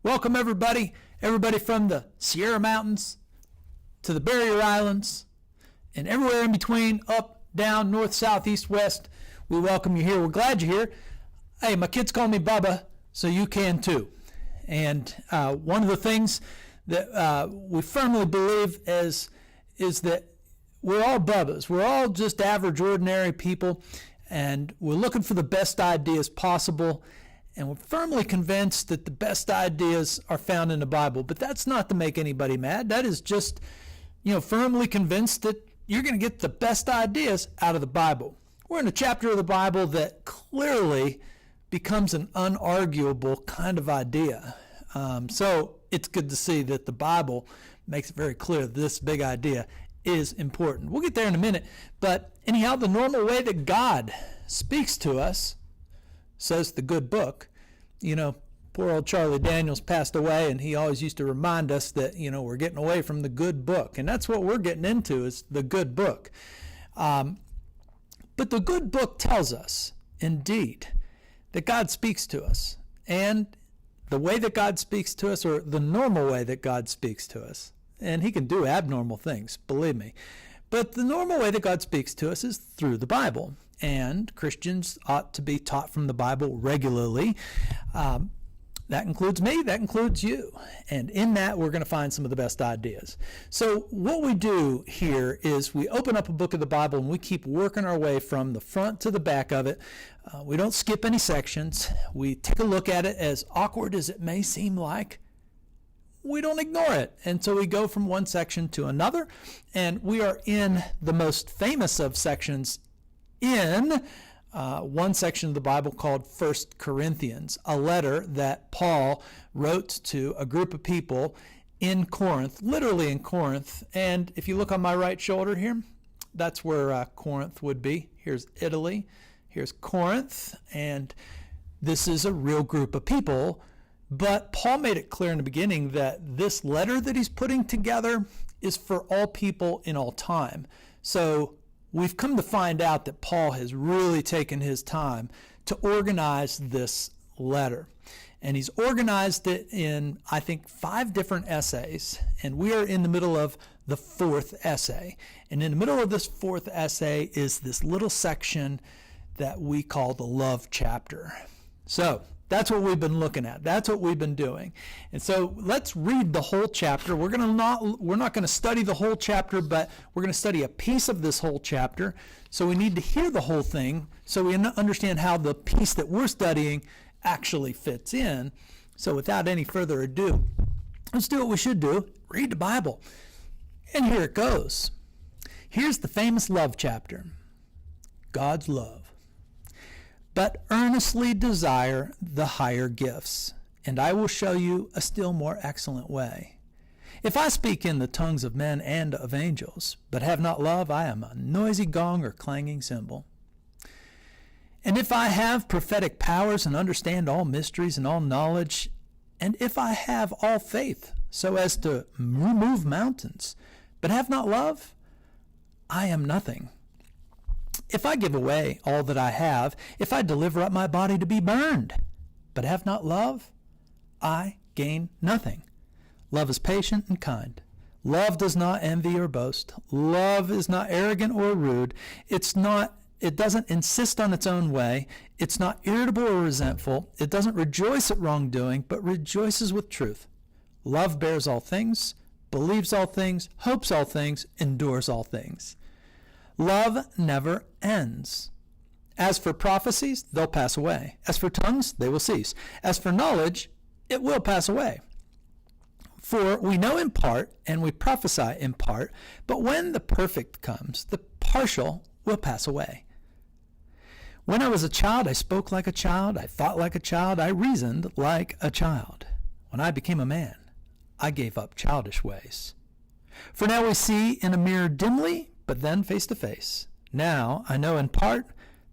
Welcome everybody from the Sierra Mountains to the Barrier Islands and everywhere in between, up, down, north, south, east, west. We welcome you here. We're glad you're here. Hey, my kids call me Bubba, so you can too. And one of the things that we firmly believe is that we're all Bubbas. We're all just average, ordinary people, and we're looking for the best ideas possible. And we're firmly convinced that the best ideas are found in the Bible. But that's not to make anybody mad. That is just, firmly convinced that you're going to get the best ideas out of the Bible. We're in a chapter of the Bible that clearly becomes an unarguable kind of idea. So it's good to see that the Bible makes it very clear that this big idea is important. We'll get there in a minute. But anyhow, the normal way that God speaks to us, says the good book. Poor old Charlie Daniels passed away, and he always used to remind us that, we're getting away from the good book. And that's what we're getting into, is the good book. But the good book tells us, indeed, that God speaks to us. And the way that God speaks to us, or the normal way that God speaks to us, and he can do abnormal things, believe me. But the normal way that God speaks to us is through the Bible. And Christians ought to be taught from the Bible regularly. That includes me, that includes you. And in that, we're going to find some of the best ideas. So what we do here is we open up a book of the Bible and we keep working our way from the front to the back of it. We don't skip any sections. We take a look at it, as awkward as it may seem like. We don't ignore it. And so we go from one section to another. And we are in the most famous of sections in one section of the Bible called 1 Corinthians, a letter that Paul wrote to a group of people in Corinth, literally in Corinth. And if you look on my right shoulder here, that's where Corinth would be. Here's Italy, here's Corinth, and this is a real group of people. But Paul made it clear in the beginning that this letter that he's putting together is for all people in all time. So we've come to find out that Paul has really taken his time to organize this letter. And he's organized it in, I think, 5 different essays. And we are in the middle of the 4th essay. And in the middle of this 4th essay is this little section that we call the love chapter. So that's what we've been looking at. That's what we've been doing. And so let's read the whole chapter. We're not going to study the whole chapter, but we're going to study a piece of this whole chapter. So we need to hear the whole thing so we understand how the piece that we're studying actually fits in. So without any further ado, let's do what we should do. Read the Bible. And here it goes. Here's the famous love chapter. God's love. But earnestly desire the higher gifts, and I will show you a still more excellent way. If I speak in the tongues of men and of angels, but have not love, I am a noisy gong or clanging cymbal. And if I have prophetic powers and understand all mysteries and all knowledge, and if I have all faith so as to remove mountains, but have not love, I am nothing. If I give away all that I have, if I deliver up my body to be burned, but have not love, I gain nothing. Love is patient and kind. Love does not envy or boast. Love is not arrogant or rude. It doesn't insist on its own way. It's not irritable or resentful. It doesn't rejoice at wrongdoing, but rejoices with truth. Love bears all things, believes all things, hopes all things, endures all things. Love never ends. As for prophecies, they'll pass away. As for tongues, they will cease. As for knowledge, it will pass away. For we know in part, and we prophesy in part, but when the perfect comes, the partial will pass away. When I was a child, I spoke like a child, I thought like a child, I reasoned like a child. When I became a man, I gave up childish ways. For now we see in a mirror dimly, but then face to face. Now I know in part,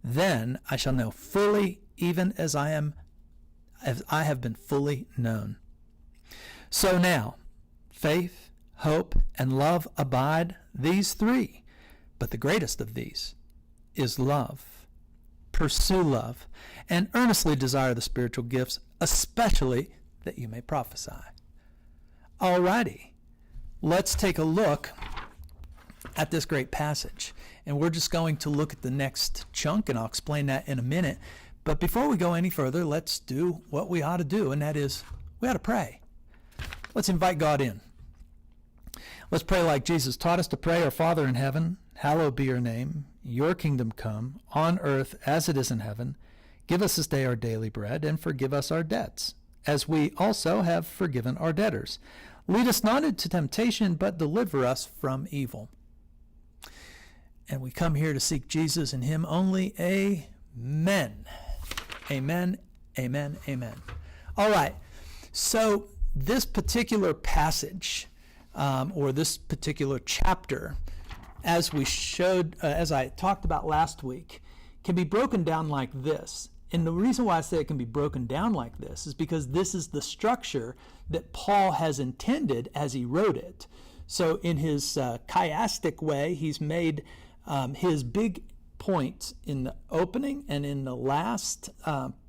then I shall know fully, even as I have been fully known. So now, faith, hope, and love abide, these 3. But the greatest of these is love. Pursue love, and earnestly desire the spiritual gifts, especially that you may prophesy. Alrighty, let's take a look at this great passage. And we're just going to look at the next chunk, and I'll explain that in a minute. But before we go any further, let's do what we ought to do, and that is we ought to pray. Let's invite God in. Let's pray like Jesus taught us to pray. Our Father in heaven, hallowed be your name. Your kingdom come, on earth as it is in heaven. Give us this day our daily bread, and forgive us our debts, as we also have forgiven our debtors. Lead us not into temptation, but deliver us from evil. And we come here to seek Jesus and him only. Amen. Amen, amen, amen. All right, so this particular passage, or this particular chapter, as we showed, as I talked about last week, can be broken down like this. And the reason why I say it can be broken down like this is because this is the structure that Paul has intended as he wrote it. So in his chiastic way, he's made his big points in the opening and in the last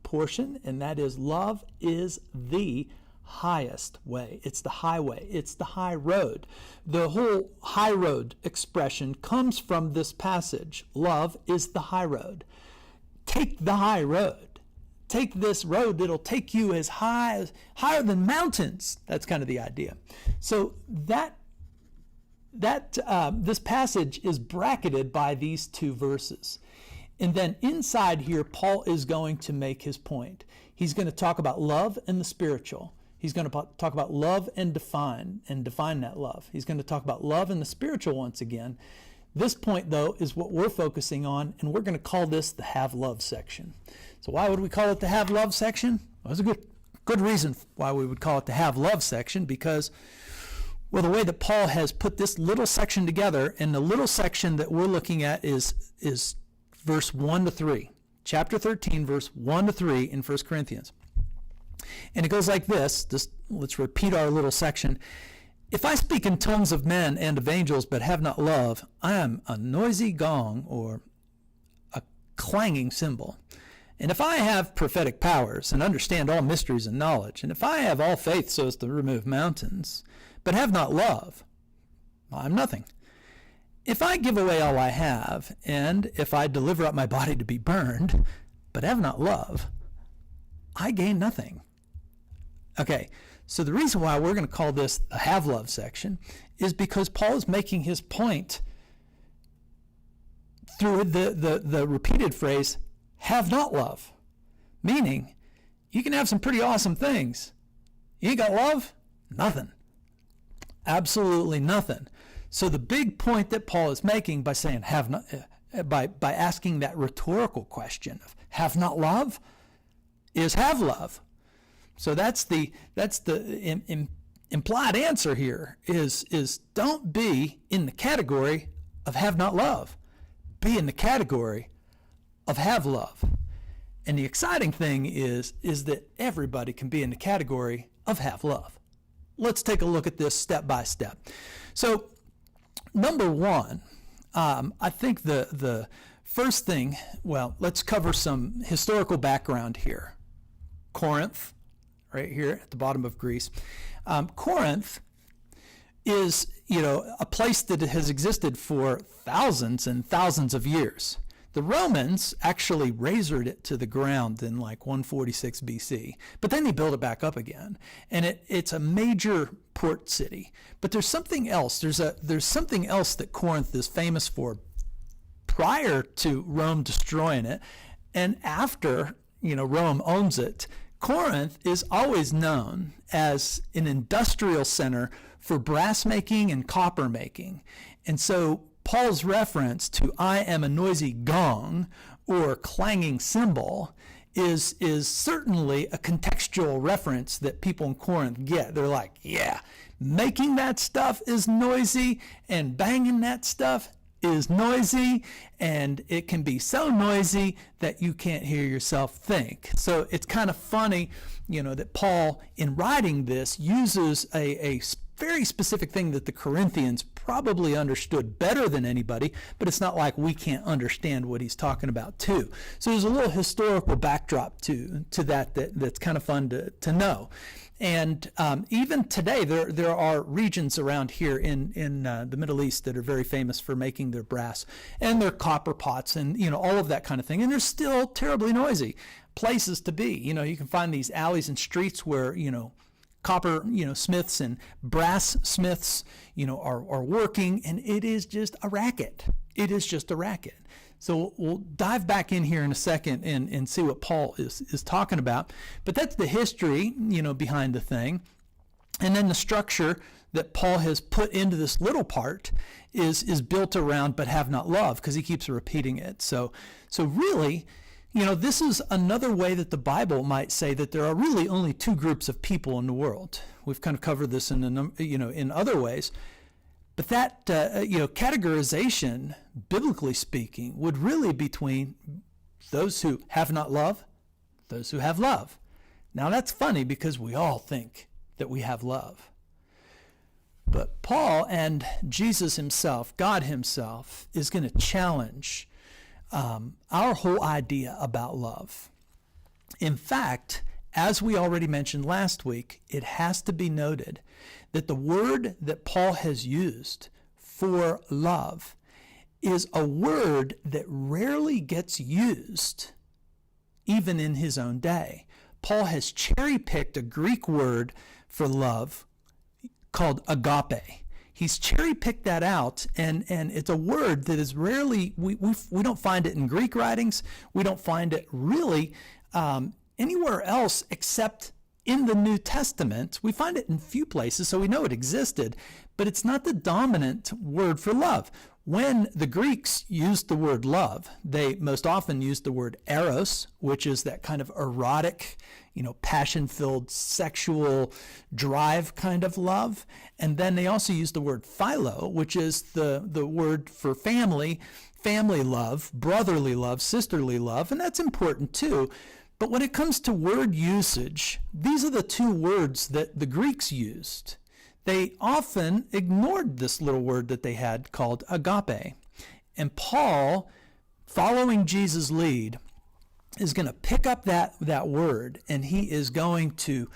portion, and that is love is the highest way. It's the highway. It's the high road. The whole high road expression comes from this passage. Love is the high road. Take the high road. Take this road that'll take you as high, higher than mountains. That's kind of the idea. So this passage is bracketed by these two verses. And then inside here, Paul is going to make his point. He's going to talk about love and the spiritual. He's going to talk about love and define that love. He's going to talk about love and the spiritual once again. This point, though, is what we're focusing on, and we're going to call this the have love section. So why would we call it the have love section? Well, there's a good reason why we would call it the have love section, because, well, the way that Paul has put this little section together, and the little section that we're looking at is verse 1 to 3. Chapter 13, verse 1 to 3 in 1 Corinthians. And it goes like this. Just let's repeat our little section. If I speak in tongues of men and of angels, but have not love, I am a noisy gong or a clanging cymbal. And if I have prophetic powers and understand all mysteries and knowledge, and if I have all faith so as to remove mountains, but have not love, I'm nothing. If I give away all I have, and if I deliver up my body to be burned, but have not love, I gain nothing. Okay, so the reason why we're going to call this the have love section is because Paul is making his point through the repeated phrase, have not love. Meaning, you can have some pretty awesome things. You ain't got love? Nothing. Absolutely nothing. So the big point that Paul is making by saying have not, by asking that rhetorical question of have not love, is have love. So that's the implied answer here is don't be in the category of have not love. Be in the category of have love. And the exciting thing is that everybody can be in the category of have love. Let's take a look at this step by step. So number one, I think the first thing, well, let's cover some historical background here. Corinth, right here at the bottom of Greece. Corinth is, a place that has existed for thousands and thousands of years. The Romans actually razored it to the ground in like 146 BC, but then they built it back up again. And it's a major port city. But there's something else. There's something else that Corinth is famous for prior to Rome destroying it, and after, Rome owns it. Corinth is always known as an industrial center for brass making and copper making. And so Paul's reference to I am a noisy gong or clanging cymbal is certainly a contextual reference that people in Corinth get. They're like, yeah, making that stuff is noisy and banging that stuff is noisy, and it can be so noisy that you can't hear yourself think. So it's kind of funny, that Paul, in writing this, uses a very specific thing that the Corinthians probably understood better than anybody, but it's not like we can't understand what he's talking about too. So there's a little historical backdrop to that's kind of fun to know. And even today, there are regions around here in the Middle East that are very famous for making their brass and their copper pots and, all of that kind of thing. And they're still terribly noisy places to be. You can find these alleys and streets where, copper, smiths and brass smiths, are working, and it is just a racket. It is just a racket. So we'll dive back in here in a second and see what Paul is talking about. But that's the history, behind the thing. And then the structure that Paul has put into this little part is built around but have not love, because he keeps repeating it. So really, this is another way that the Bible might say that there are really only two groups of people in the world. We've kind of covered this in other ways. But that, categorization, biblically speaking, would really be between those who have not love, those who have love. Now that's funny because we all think that we have love. But Paul and Jesus himself, God himself, is going to challenge our whole idea about love. In fact, as we already mentioned last week, it has to be noted that the word that Paul has used for love is a word that rarely gets used even in his own day. Paul has cherry-picked a Greek word for love called agape. He's cherry-picked that out, and it's a word that is rarely, we don't find it in Greek writings. We don't find it really anywhere else except in the New Testament. We find it in few places, so we know it existed, but it's not the dominant word for love. When the Greeks used the word love, they most often used the word eros, which is that kind of erotic, passion-filled, sexual drive kind of love. And then they also used the word philo, which is the word for family love, brotherly love, sisterly love, and that's important too. But when it comes to word usage, these are the two words that the Greeks used. They often ignored this little word that they had called agape. And Paul, following Jesus' lead, is going to pick up that word, and he is going to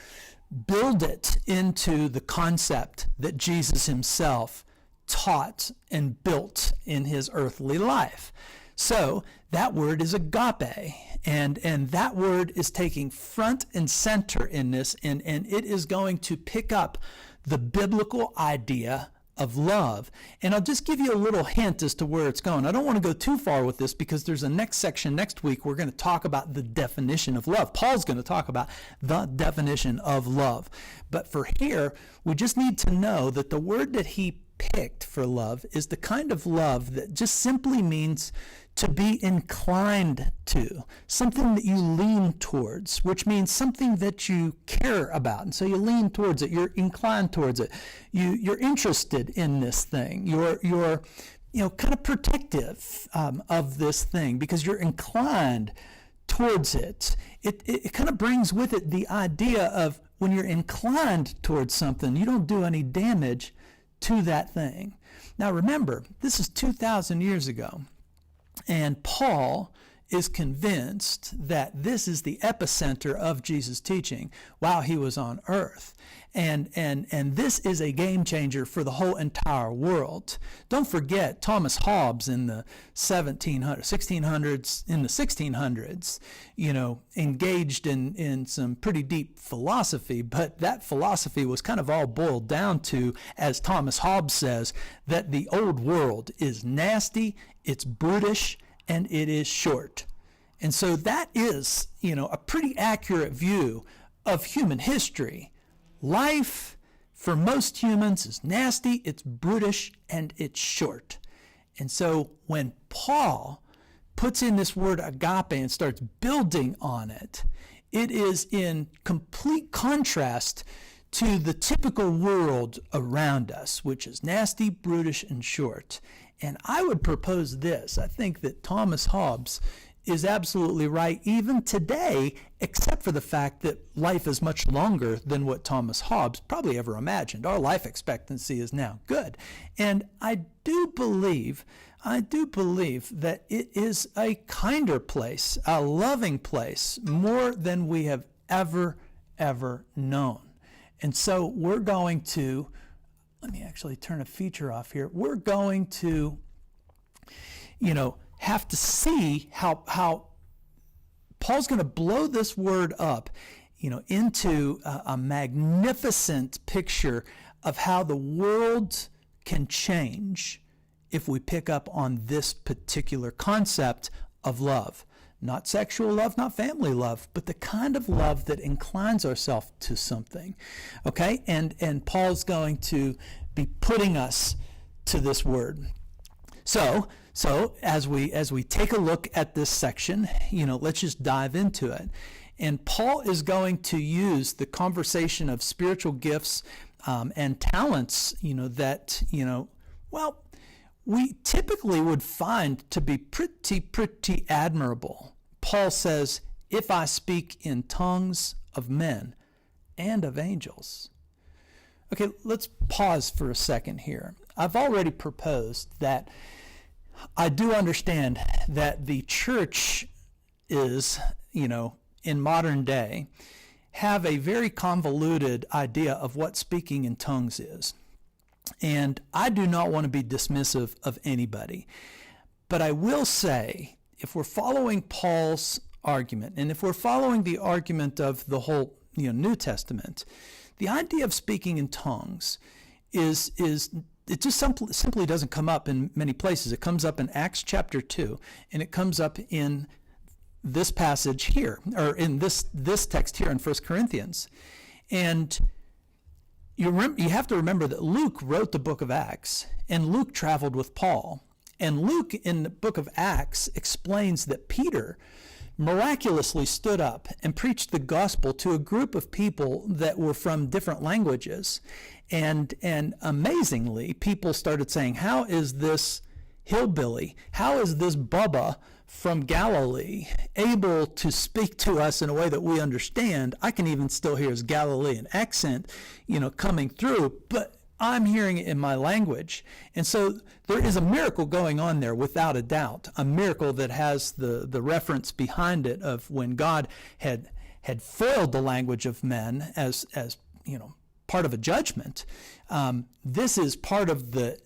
build it into the concept that Jesus himself taught and built in his earthly life. So that word is agape, and that word is taking front and center in this, and it is going to pick up the biblical idea of love. And I'll just give you a little hint as to where it's going. I don't want to go too far with this because there's a next section next week. We're going to talk about the definition of love. Paul's going to talk about the definition of love. But for here, we just need to know that the word that he picked for love is the kind of love that just simply means to be inclined to, something that you lean towards, which means something that you care about. And so you lean towards it, you're inclined towards it, you're interested in this thing, you're kind of protective of this thing because you're inclined towards it. It kind of brings with it the idea of when you're inclined towards something, you don't do any damage to that thing. Now remember, this is 2,000 years ago. And Paul is convinced that this is the epicenter of Jesus' teaching while he was on earth. And this is a game changer for the whole entire world. Don't forget, Thomas Hobbes in the 1600s, engaged in some pretty deep philosophy, but that philosophy was kind of all boiled down to, as Thomas Hobbes says, that the old world is nasty, it's brutish, and it is short. And so that is, a pretty accurate view of human history. Life, for most humans, is nasty, it's brutish, and it's short. And so when Paul puts in this word agape and starts building on it, it is in complete contrast to the typical world around us, which is nasty, brutish, and short. And I would propose this. I think that Thomas Hobbes is absolutely right even today, except for the fact that life is much longer than what Thomas Hobbes probably ever imagined. Our life expectancy is now good. And I do believe that it is a kinder place, a loving place, more than we have ever known. And so we're going to, let me actually turn a feature off here. We're going to, have to see how Paul's going to blow this word up, into a magnificent picture of how the world can change if we pick up on this particular concept of love. Not sexual love, not family love, but the kind of love that inclines ourselves to something. Okay? And Paul's going to be putting us to this word. So as we take a look at this section, let's just dive into it. And Paul is going to use the conversation of spiritual gifts and talents, that, we typically would find to be pretty admirable. Paul says, if I speak in tongues of men and of angels. Okay, let's pause for a second here. I've already proposed that I do understand that the church is, in modern day, have a very convoluted idea of what speaking in tongues is. And I do not want to be dismissive of anybody. But I will say, if we're following Paul's argument, and if we're following the argument of the whole New Testament, the idea of speaking in tongues is it just simply doesn't come up in many places. It comes up in Acts chapter 2, and it comes up in this passage here, or in this text here in 1 Corinthians. And you have to remember that Luke wrote the book of Acts, and Luke traveled with Paul. And Luke, in the book of Acts, explains that Peter miraculously stood up and preached the gospel to a group of people that were from different languages. And amazingly, people started saying, how is this hillbilly, how is this Bubba from Galilee able to speak to us in a way that we understand? I can even still hear his Galilean accent, coming through, but I'm hearing it in my language. And so there is a miracle going on there, without a doubt, a miracle that has the reference behind it of when God had foiled the language of men as part of a judgment. This is part of the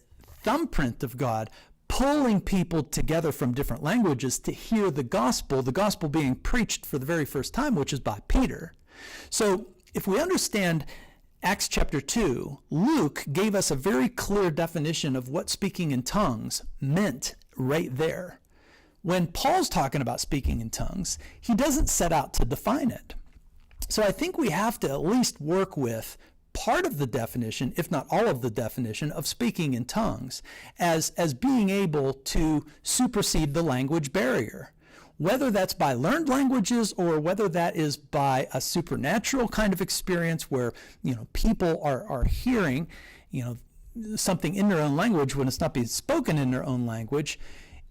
thumbprint of God pulling people together from different languages to hear the gospel being preached for the very first time, which is by Peter. So if we understand Acts chapter 2, Luke gave us a very clear definition of what speaking in tongues meant right there. When Paul's talking about speaking in tongues, he doesn't set out to define it. So I think we have to at least work with part of the definition, if not all of the definition, of speaking in tongues as being able to supersede the language barrier. Whether that's by learned languages or whether that is by a supernatural kind of experience where, people are hearing, something in their own language when it's not being spoken in their own language,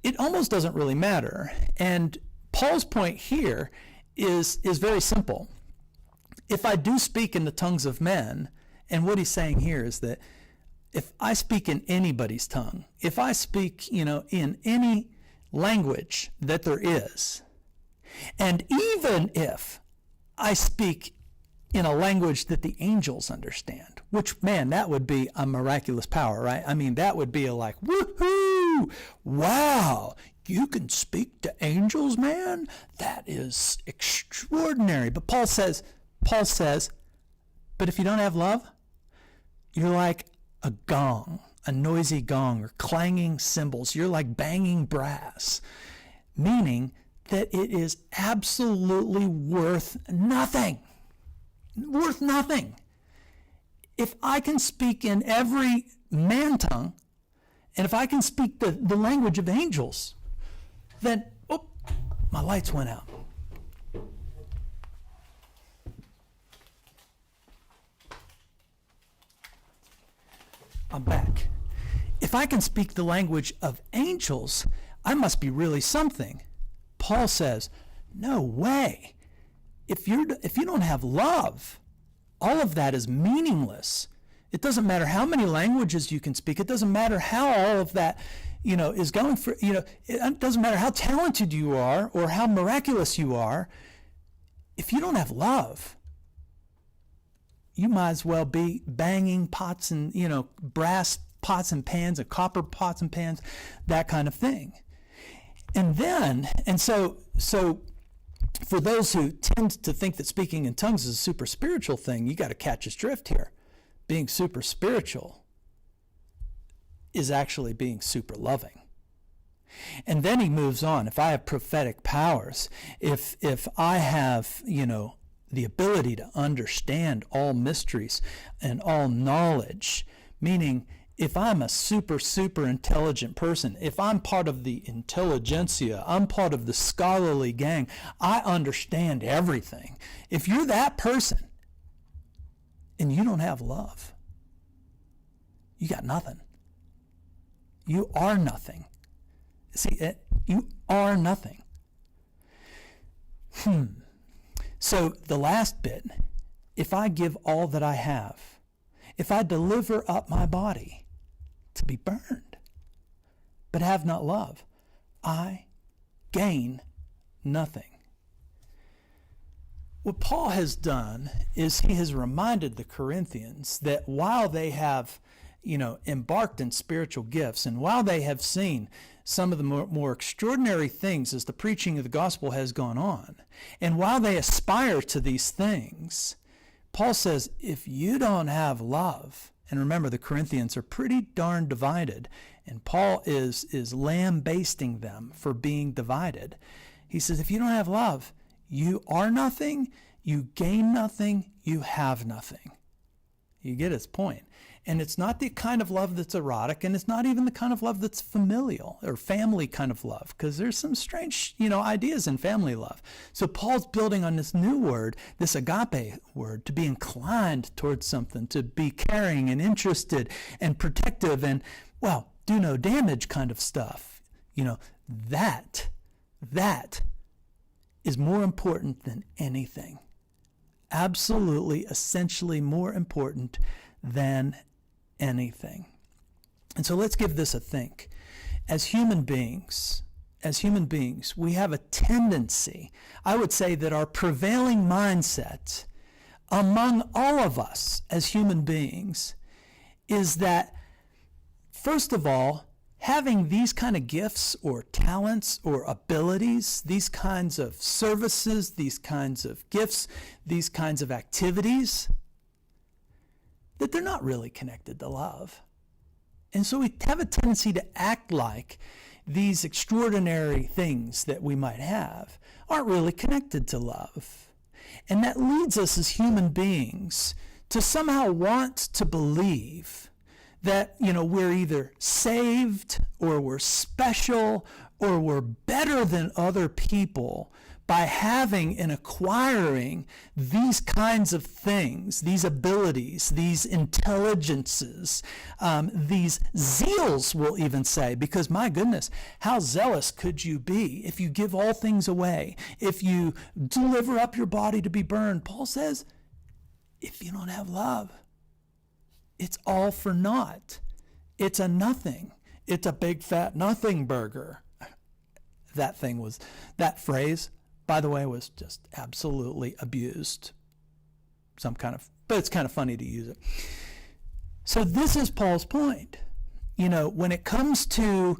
it almost doesn't really matter. And Paul's point here is very simple. If I do speak in the tongues of men, and what he's saying here is that if I speak in anybody's tongue, if I speak, in any language that there is, and even if I speak in a language that the angels understand, which, man, that would be a miraculous power, right? I mean, that would be like, woohoo, wow, you can speak to angels, man? That is extraordinary. But Paul says, but if you don't have love, you're like a gong, a noisy gong, or clanging cymbals. You're like banging brass, meaning that it is absolutely worth nothing. Worth nothing. If I can speak in every man tongue, and if I can speak the language of angels, then, my lights went out. I'm back. If I can speak the language of angels, I must be really something. Paul says, no way. If you don't have love, all of that is meaningless. It doesn't matter how many languages you can speak. It doesn't matter how all of that, is going for, it doesn't matter how talented you are or how miraculous you are. If you don't have love, you might as well be banging pots and, brass pots and pans and copper pots and pans, that kind of thing. And so for those who tend to think that speaking in tongues is a super spiritual thing, you got to catch his drift here. Being super spiritual is actually being super loving. And then he moves on. If I have prophetic powers, if I have, the ability to understand all mysteries and all knowledge, meaning if I'm a super intelligent person, if I'm part of the intelligentsia, I'm part of the scholarly gang, I understand everything. If you're that person and you don't have love, you got nothing. You are nothing. See, you are nothing. So the last bit, if I give all that I have, if I deliver up my body to be burned, but have not love, I gain nothing. What Paul has done is he has reminded the Corinthians that while they have, embarked in spiritual gifts, and while they have seen some of the more extraordinary things as the preaching of the gospel has gone on, and while they aspire to these things, Paul says, if you don't have love, and remember the Corinthians are pretty darn divided, and Paul is lambasting them for being divided. He says, if you don't have love, you are nothing, you gain nothing, you have nothing. You get his point. And it's not the kind of love that's erotic, and it's not even the kind of love that's familial or family kind of love, because there's some strange, ideas in family love. So Paul's building on this new word, this agape word, to be inclined towards something, to be caring and interested and protective and, do no damage kind of stuff. That is more important than anything. Absolutely, essentially more important than anything. And so let's give this a think. As human beings, we have a tendency, I would say that our prevailing mindset among all of us as human beings is that, first of all, having these kind of gifts or talents or abilities, these kinds of services, these kinds of gifts, these kinds of activities, that they're not really connected to love. And so we have a tendency to act like these extraordinary things that we might have aren't really connected to love. And that leads us as human beings to somehow want to believe that, we're either saved or we're special or we're better than other people by having and acquiring these kinds of things, these abilities, these intelligences, these zeals, we'll even say, because my goodness, how zealous could you be if you give all things away, if you deliver up your body to be burned? Paul says, if you don't have love, it's all for naught. It's a nothing. It's a big fat nothing burger. That phrase, by the way, was just absolutely abused. But it's kind of funny to use it. So this is Paul's point. When it comes to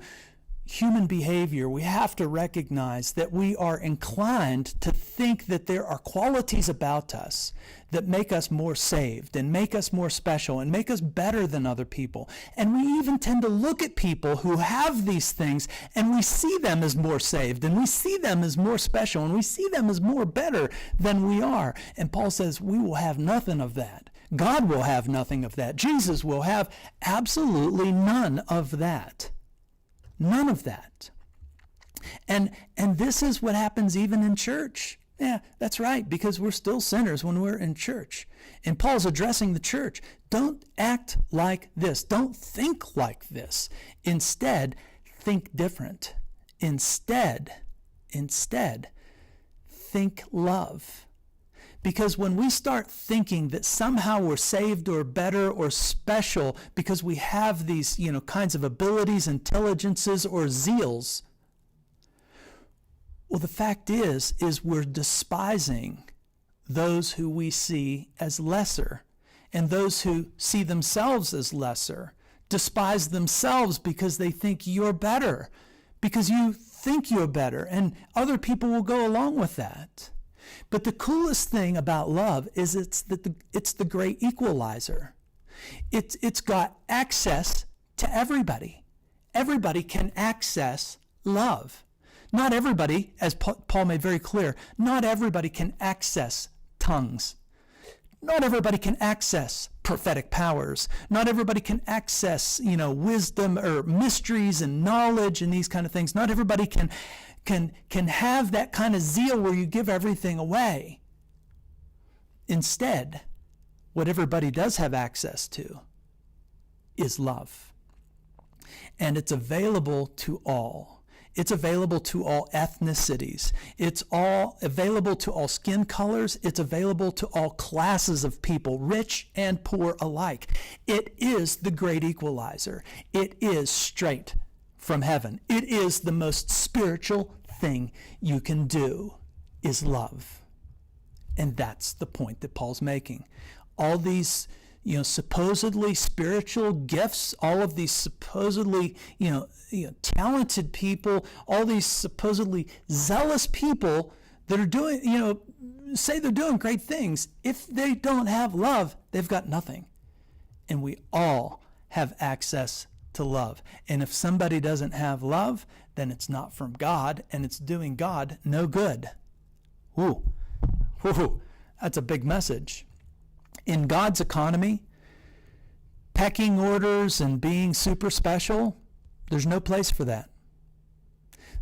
human behavior, we have to recognize that we are inclined to think that there are qualities about us that make us more saved and make us more special and make us better than other people. And we even tend to look at people who have these things and we see them as more saved and we see them as more special and we see them as more better than we are. And Paul says we will have nothing of that. God will have nothing of that. Jesus will have absolutely none of that. None of that. And this is what happens even in church. Yeah, that's right, because we're still sinners when we're in church. And Paul's addressing the church. Don't act like this. Don't think like this. Instead, think different. Instead, Instead, think love. Because when we start thinking that somehow we're saved or better or special because we have these, kinds of abilities, intelligences, or zeals, well, the fact is we're despising those who we see as lesser, and those who see themselves as lesser despise themselves because they think you're better, because you think you're better, and other people will go along with that. But the coolest thing about love is it's the great equalizer. It's got access to everybody. Everybody can access love. Not everybody, as Paul made very clear, not everybody can access tongues. Not everybody can access prophetic powers. Not everybody can access, wisdom or mysteries and knowledge and these kind of things. Not everybody can have that kind of zeal where you give everything away. Instead, what everybody does have access to is love. And it's available to all. It's available to all ethnicities. It's all available to all skin colors. It's available to all classes of people, rich and poor alike. It is the great equalizer. It is straight from heaven. It is the most spiritual thing you can do, is love. And that's the point that Paul's making. All these supposedly spiritual gifts, all of these supposedly, talented people, all these supposedly zealous people that are doing, say they're doing great things. If they don't have love, they've got nothing. And we all have access to love. And if somebody doesn't have love, then it's not from God, and it's doing God no good. Woo, that's a big message. In God's economy, pecking orders and being super special, there's no place for that.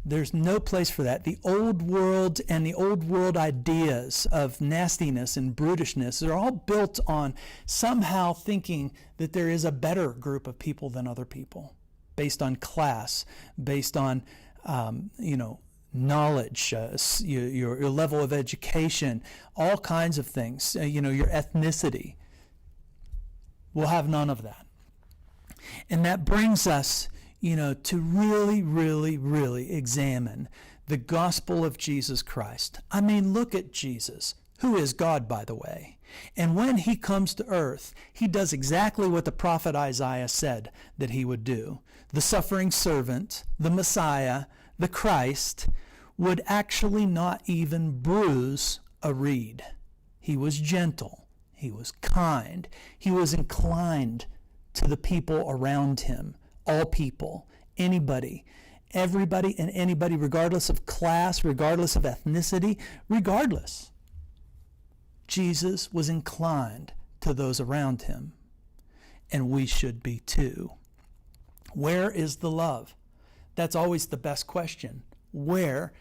There's no place for that. The old world and the old world ideas of nastiness and brutishness are all built on somehow thinking that there is a better group of people than other people, based on class, based on, knowledge, your level of education, all kinds of things, your ethnicity. We'll have none of that. And that brings us, to really, really, really examine the gospel of Jesus Christ. I mean, look at Jesus, who is God, by the way. And when he comes to earth, he does exactly what the prophet Isaiah said that he would do. The suffering servant, the Messiah, the Christ, would actually not even bruise a reed. He was gentle. He was kind. He was inclined to the people around him, all people, anybody, everybody and anybody, regardless of class, regardless of ethnicity, regardless. Jesus was inclined to those around him, and we should be too. Where is the love? That's always the best question. Where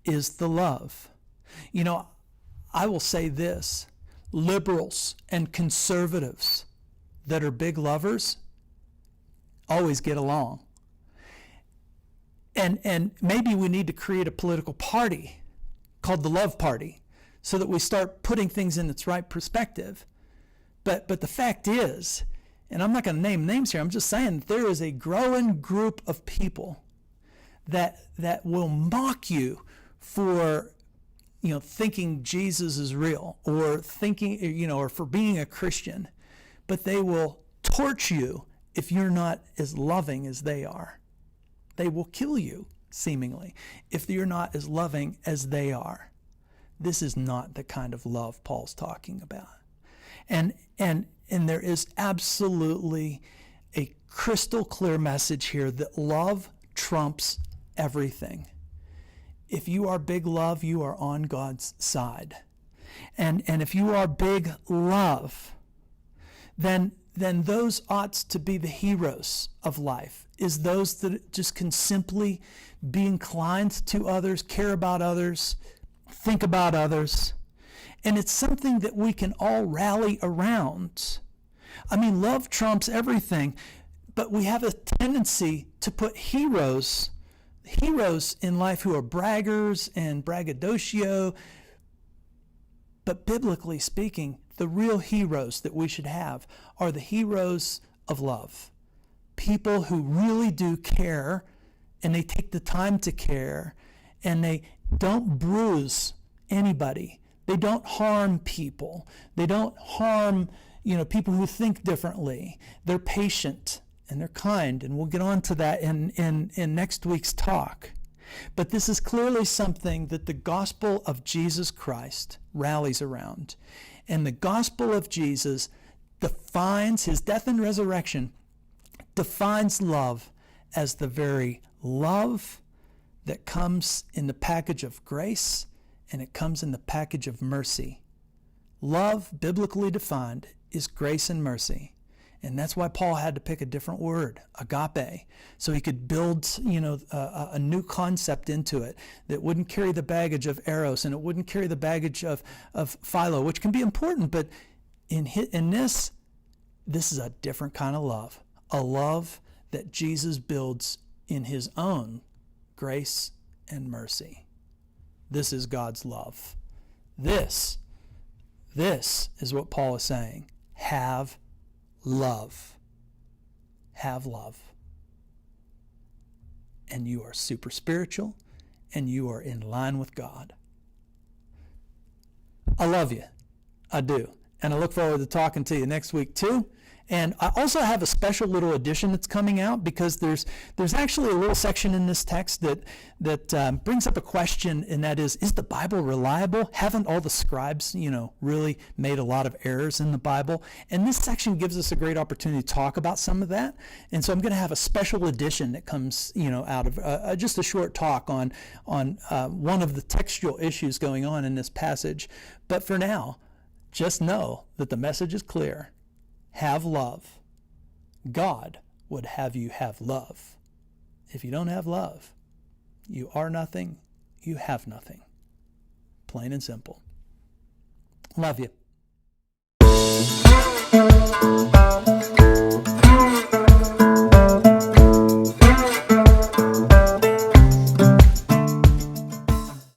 is the love? I will say this. Liberals and conservatives that are big lovers always get along. And maybe we need to create a political party called the Love Party so that we start putting things in its right perspective. But the fact is, and I'm not going to name names here, I'm just saying that there is a growing group of people that will mock you for thinking Jesus is real, or thinking, or for being a Christian, but they will torch you if you're not as loving as they are. They will kill you, seemingly, if you're not as loving as they are. This is not the kind of love Paul's talking about. And there is absolutely a crystal clear message here that love trumps everything. If you are big love, you are on God's side. And if you are big love, then those ought to be the heroes of life, is those that just can simply be inclined to others, care about others, think about others. And it's something that we can all rally around. I mean, love trumps everything, but we have a tendency to put heroes heroes in life who are braggers and braggadocio. But biblically speaking, the real heroes that we should have are the heroes of love. People who really do care, and they take the time to care, and they don't bruise anybody. They don't harm people. They don't harm, people who think differently. They're patient and they're kind, and we'll get on to that in next week's talk. But this is clearly something that the gospel of Jesus Christ rallies around. And the gospel of Jesus defines his death and resurrection, defines love as the very love that comes in the package of grace, and it comes in the package of mercy. Love, biblically defined, is grace and mercy. And that's why Paul had to pick a different word, agape, so he could build, a new concept into it that wouldn't carry the baggage of eros, and it wouldn't carry the baggage of philo, which can be important, but in this is a different kind of love, a love that Jesus builds in his own grace and mercy. This is God's love. This is what Paul is saying. Have love. Have love. And you are super spiritual, and you are in line with God. I love you. I do. And I look forward to talking to you next week too. And I also have a special little edition that's coming out, because there's actually a little section in this text that brings up a question, and that is the Bible reliable? Haven't all the scribes, really made a lot of errors in the Bible? And this section gives us a great opportunity to talk about some of that. And so I'm going to have a special edition that comes, out of just a short talk on one of the textual issues going on in this passage. But for now, just know that the message is clear. Have love. God would have you have love. If you don't have love, you are nothing, you have nothing. Plain and simple. Love you.